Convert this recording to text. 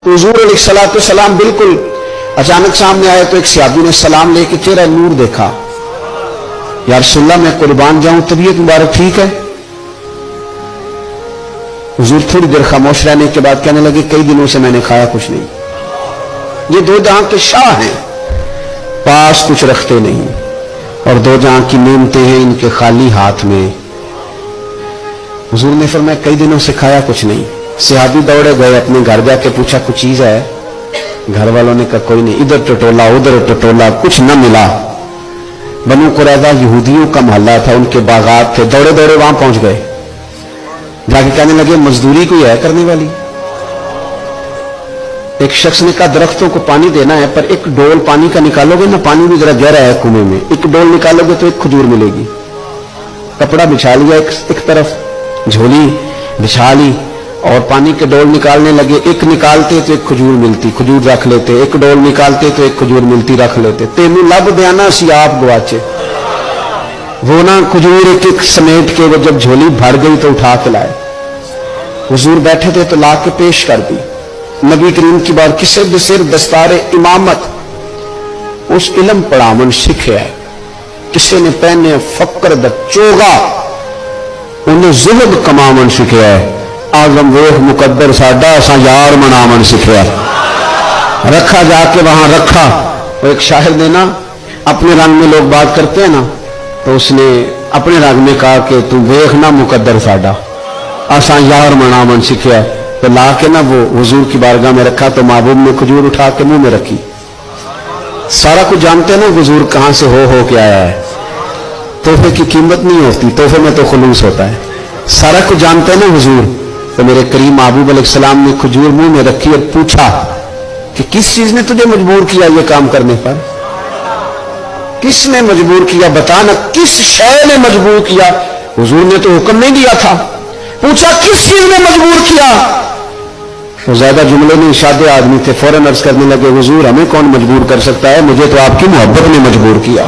हुजूर अलैहिस्सलाम बिल्कुल अचानक सामने आए तो एक सहाबी ने सलाम लेके चेहरा नूर देखा। या रसूलल्लाह मैं कुर्बान जाऊं, तबीयत मुबारक ठीक है? हुजूर थोड़ी देर खामोश रहने के बाद कहने लगे कई दिनों से मैंने खाया कुछ नहीं। ये दो जहां के शाह हैं, पास कुछ रखते नहीं, और दो जहां की नेमतें हैं इनके खाली हाथ में। हुजूर ने फरमाया कई दिनों से खाया कुछ नहीं। सहाबी दौड़े गए, अपने घर जाके पूछा कुछ चीज है? घर वालों ने कहा कोई नहीं। इधर टटोला उधर टटोला, कुछ न मिला। बनु कुरैज़ा यहूदियों का मोहल्ला था, उनके बागात थे, दौड़े दौड़े वहां पहुंच गए। जाके कहने लगे मजदूरी कोई है करने वाली? एक शख्स ने कहा दरख्तों को पानी देना है, पर एक डोल पानी का निकालोगे ना, पानी भी जरा गहरा है कुएं में, एक डोल निकालोगे तो एक खजूर मिलेगी। कपड़ा बिछा लिया एक तरफ, झोली बिछा ली और पानी के डोल निकालने लगे। एक निकालते तो एक खजूर मिलती, खजूर रख लेते, एक डोल निकालते तो एक खजूर मिलती, रख लेते। तेनू लब देना सी आप गवाचे। वो ना खजूर एक एक समेट के वो जब झोली भर गई तो उठा के लाए। हुजूर बैठे थे तो ला के पेश कर दी। नबी करीम की बात किसे बसिर दस्तारे इमामत उस इलम पढ़ावन सीखे है, किसी ने पहने फक्र द चोगा उन्हें जुल्म कमावन सीखे है। आजम वेख मुकद्दर साडा असा यार मनावन सीखे रखा, जाके वहां रखा। वो एक शायर ने ना अपने रंग में लोग बात करते हैं ना, तो उसने अपने रंग में कहा कि तू वेख ना मुकद्दर साडा असा यार मनावन सीखे। तो ला के ना वो हुजूर की बारगाह में रखा, तो महबूब ने खजूर उठा के मुंह में रखी। सारा कुछ जानते हैं ना हुजूर कहां से हो के आया है। तोहफे की कीमत नहीं होती, तोहफे में तो खुलूस होता है। सारा कुछ जानते हैं ना हुजूर। तो मेरे करीम महबूब अलैहिस्सलाम ने खजूर मुंह में रखी और पूछा कि किस चीज ने तुझे मजबूर किया ये काम करने पर? किसने मजबूर किया बता ना, किस शय ने मजबूर किया? हुजूर ने तो हुक्म नहीं दिया था। पूछा किस चीज ने मजबूर किया? तो ज्यादा जुमले में इशादे आदमी थे, फौरन अर्ज करने लगे हुजूर हमें कौन मजबूर कर सकता है, मुझे तो आपकी मोहब्बत ने मजबूर किया।